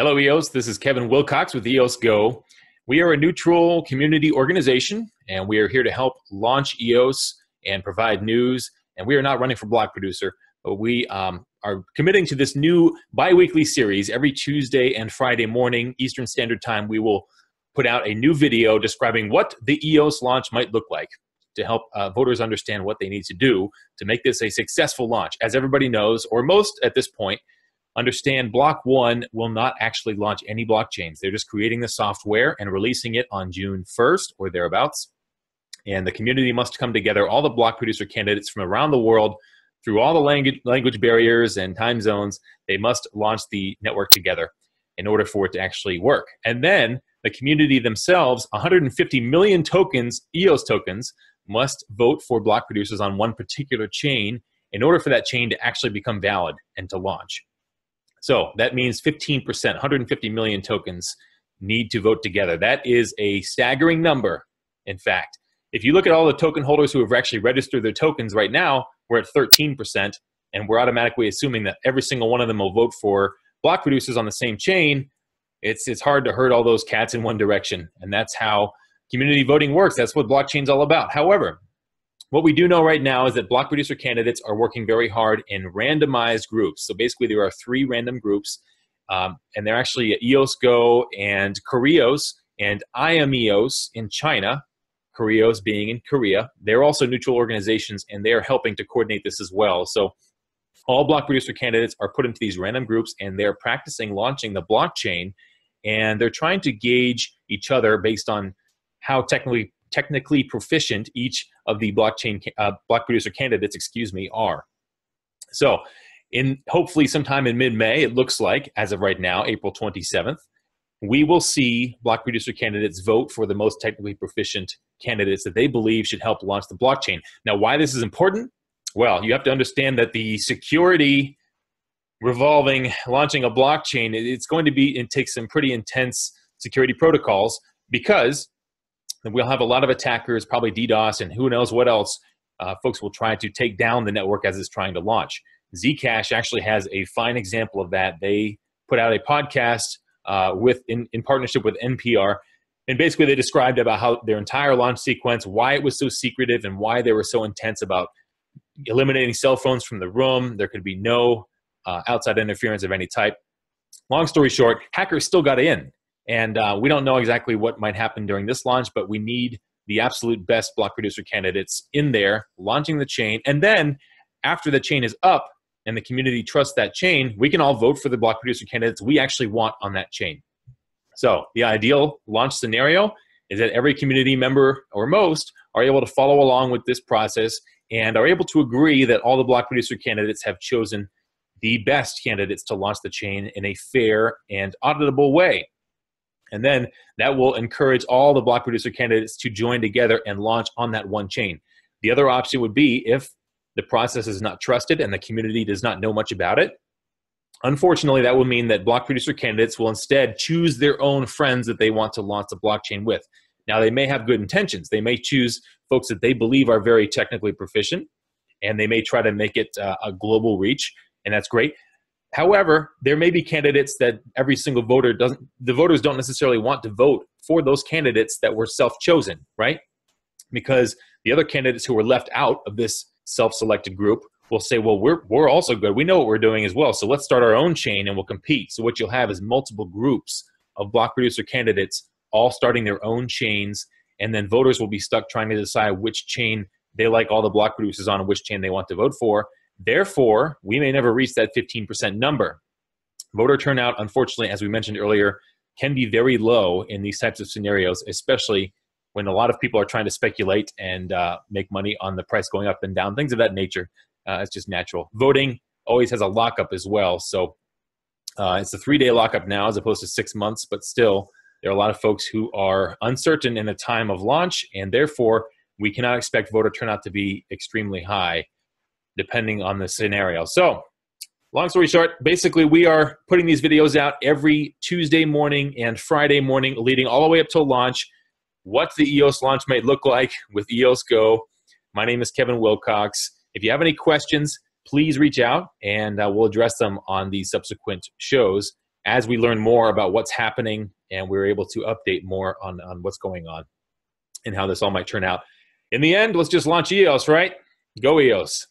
Hello, EOS. This is Kevin Wilcox with EOS Go. We are a neutral community organization, and we are here to help launch EOS and provide news. And we are not running for block producer, but we are committing to this new bi-weekly series. Every Tuesday and Friday morning, Eastern Standard Time, we will put out a new video describing what the EOS launch might look like to help voters understand what they need to do to make this a successful launch. As everybody knows, or most at this point, understand Block One will not actually launch any blockchains. They're just creating the software and releasing it on June 1st or thereabouts. And the community must come together, all the block producer candidates from around the world, through all the language barriers and time zones. They must launch the network together in order for it to actually work. And then the community themselves, 150 million tokens, EOS tokens, must vote for block producers on one particular chain in order for that chain to actually become valid and to launch. So that means 15%, 150 million tokens need to vote together. That is a staggering number, in fact. If you look at all the token holders who have actually registered their tokens right now, we're at 13%, and we're automatically assuming that every single one of them will vote for block producers on the same chain. It's hard to herd all those cats in one direction, and that's how community voting works. That's what blockchain's all about. However, what we do know right now is that block producer candidates are working very hard in randomized groups. So basically there are 3 random groups, and they're actually EOS Go and Koreos and IAMEOS in China, Koreos being in Korea. They're also neutral organizations, and they're helping to coordinate this as well. So all block producer candidates are put into these random groups, and they're practicing launching the blockchain, and they're trying to gauge each other based on how technically proficient each of the block producer candidates, are. So hopefully sometime in mid-May, it looks like, as of right now, April 27th, we will see block producer candidates vote for the most technically proficient candidates that they believe should help launch the blockchain. Now, why this is important? Well, you have to understand that the security revolving launching a blockchain, it takes some pretty intense security protocols, because we'll have a lot of attackers, probably DDoS and who knows what else. Folks will try to take down the network as it's trying to launch. Zcash actually has a fine example of that. They put out a podcast in partnership with NPR, and basically they described about how their entire launch sequence, why it was so secretive and why they were so intense about eliminating cell phones from the room. There could be no outside interference of any type. Long story short, hackers still got in. And we don't know exactly what might happen during this launch, but we need the absolute best block producer candidates in there launching the chain. And then after the chain is up and the community trusts that chain, we can all vote for the block producer candidates we actually want on that chain. So the ideal launch scenario is that every community member, or most, are able to follow along with this process and are able to agree that all the block producer candidates have chosen the best candidates to launch the chain in a fair and auditable way. And then that will encourage all the block producer candidates to join together and launch on that one chain. The other option would be if the process is not trusted and the community does not know much about it. Unfortunately, that will mean that block producer candidates will instead choose their own friends that they want to launch the blockchain with. Now, they may have good intentions. They may choose folks that they believe are very technically proficient, and they may try to make it a global reach, and that's great. However, there may be candidates that every single voter the voters don't necessarily want to vote for those candidates that were self-chosen, right? Because the other candidates who were left out of this self-selected group will say, well, we're also good. We know what we're doing as well. So let's start our own chain and we'll compete. So what you'll have is multiple groups of block producer candidates all starting their own chains, and then voters will be stuck trying to decide which chain they like all the block producers on and which chain they want to vote for. Therefore, we may never reach that 15% number. Voter turnout, unfortunately, as we mentioned earlier, can be very low in these types of scenarios, especially when a lot of people are trying to speculate and make money on the price going up and down, things of that nature. It's just natural. Voting always has a lockup as well. So it's a 3-day lockup now as opposed to 6 months, but still, there are a lot of folks who are uncertain in the time of launch, and therefore, we cannot expect voter turnout to be extremely high, depending on the scenario. So, long story short, basically we are putting these videos out every Tuesday morning and Friday morning, leading all the way up till launch, what the EOS launch may look like with EOS Go. My name is Kevin Wilcox. If you have any questions, please reach out and we'll address them on the subsequent shows. as we learn more about what's happening, and we're able to update more on what's going on and how this all might turn out. In the end, let's just launch EOS, right? Go EOS.